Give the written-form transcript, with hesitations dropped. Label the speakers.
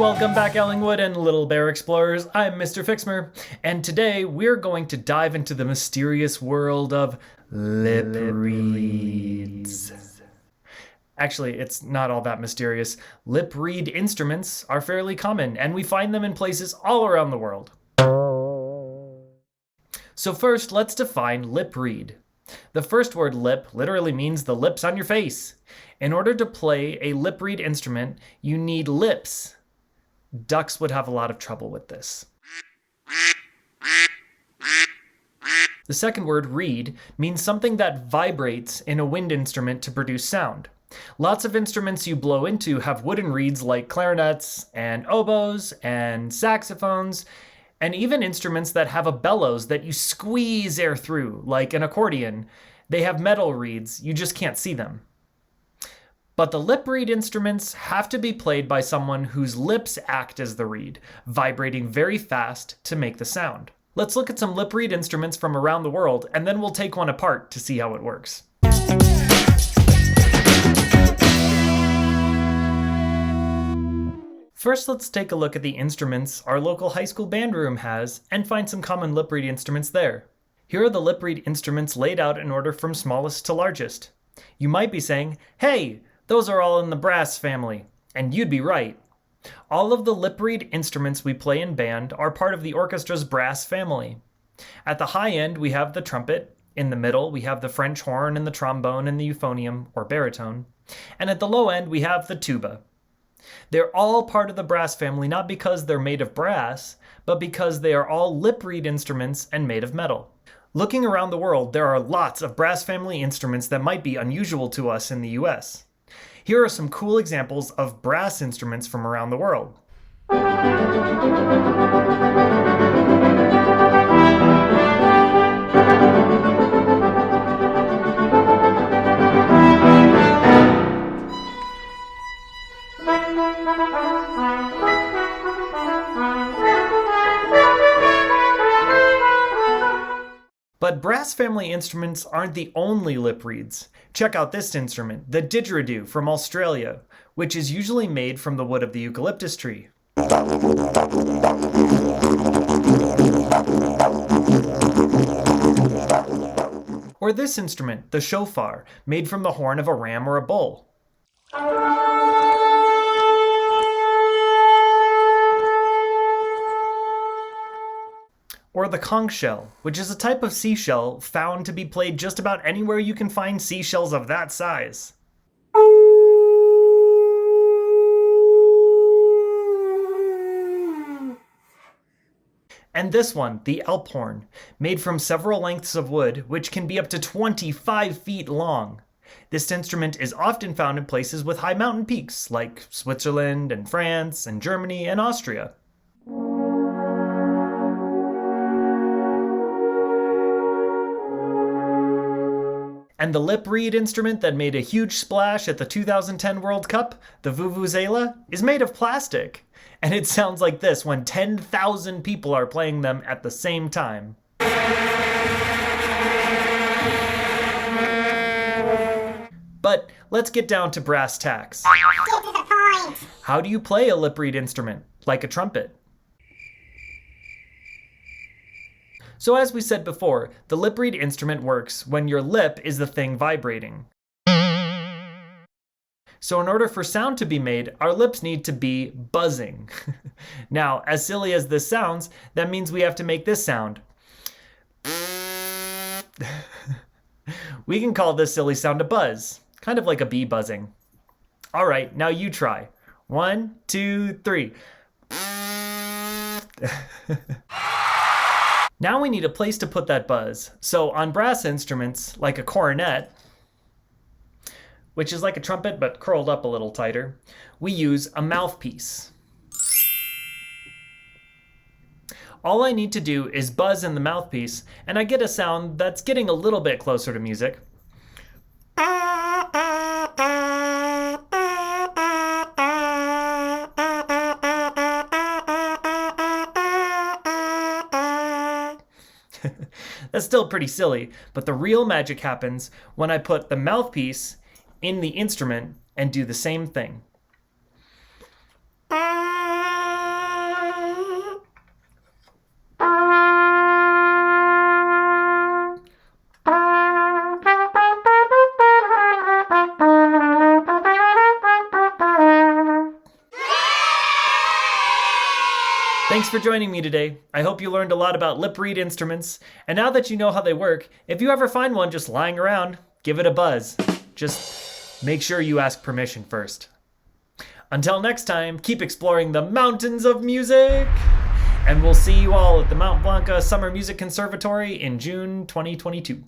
Speaker 1: Welcome back, Ellingwood and Little Bear Explorers. I'm Mr. Fixmer, and today we're going to dive into the mysterious world of lip reeds. Actually, it's not all that mysterious. Lip reed instruments are fairly common, and we find them in places all around the world. So first, let's define lip reed. The first word lip literally means the lips on your face. In order to play a lip reed instrument, you need lips. Ducks would have a lot of trouble with this. The second word, reed, means something that vibrates in a wind instrument to produce sound. Lots of instruments you blow into have wooden reeds like clarinets and oboes and saxophones, and even instruments that have a bellows that you squeeze air through, like an accordion. They have metal reeds, you just can't see them. But the lip reed instruments have to be played by someone whose lips act as the reed, vibrating very fast to make the sound. Let's look at some lip reed instruments from around the world, and then we'll take one apart to see how it works. First, let's take a look at the instruments our local high school band room has and find some common lip reed instruments there. Here are the lip reed instruments laid out in order from smallest to largest. You might be saying, hey, those are all in the brass family, and you'd be right. All of the lip reed instruments we play in band are part of the orchestra's brass family. At the high end, we have the trumpet. In the middle, we have the French horn and the trombone and the euphonium, or baritone. And at the low end, we have the tuba. They're all part of the brass family, not because they're made of brass, but because they are all lip reed instruments and made of metal. Looking around the world, there are lots of brass family instruments that might be unusual to us in the US. Here are some cool examples of brass instruments from around the world. But brass family instruments aren't the only lip reeds. Check out this instrument, the didgeridoo from Australia, which is usually made from the wood of the eucalyptus tree. Or this instrument, the shofar, made from the horn of a ram or a bull. Or the conch shell, which is a type of seashell found to be played just about anywhere you can find seashells of that size. And this one, the Alp horn, made from several lengths of wood, which can be up to 25 feet long. This instrument is often found in places with high mountain peaks, like Switzerland and France and Germany and Austria. And the lip reed instrument that made a huge splash at the 2010 World Cup, the vuvuzela, is made of plastic. And it sounds like this when 10,000 people are playing them at the same time. But let's get down to brass tacks. How do you play a lip reed instrument, like a trumpet? So as we said before, the lip reed instrument works when your lip is the thing vibrating. So in order for sound to be made, our lips need to be buzzing. Now, as silly as this sounds, that means we have to make this sound. We can call this silly sound a buzz, kind of like a bee buzzing. All right, now you try. 1, 2, 3. Now we need a place to put that buzz. So on brass instruments, like a cornet, which is like a trumpet but curled up a little tighter, we use a mouthpiece. All I need to do is buzz in the mouthpiece, and I get a sound that's getting a little bit closer to music. That's still pretty silly, but the real magic happens when I put the mouthpiece in the instrument and do the same thing. Thanks for joining me today. I hope you learned a lot about lip reed instruments, and now that you know how they work, if you ever find one just lying around, give it a buzz. Just make sure you ask permission first. Until next time, keep exploring the mountains of music, and we'll see you all at the Mount Blanca Summer Music Conservatory in June 2022.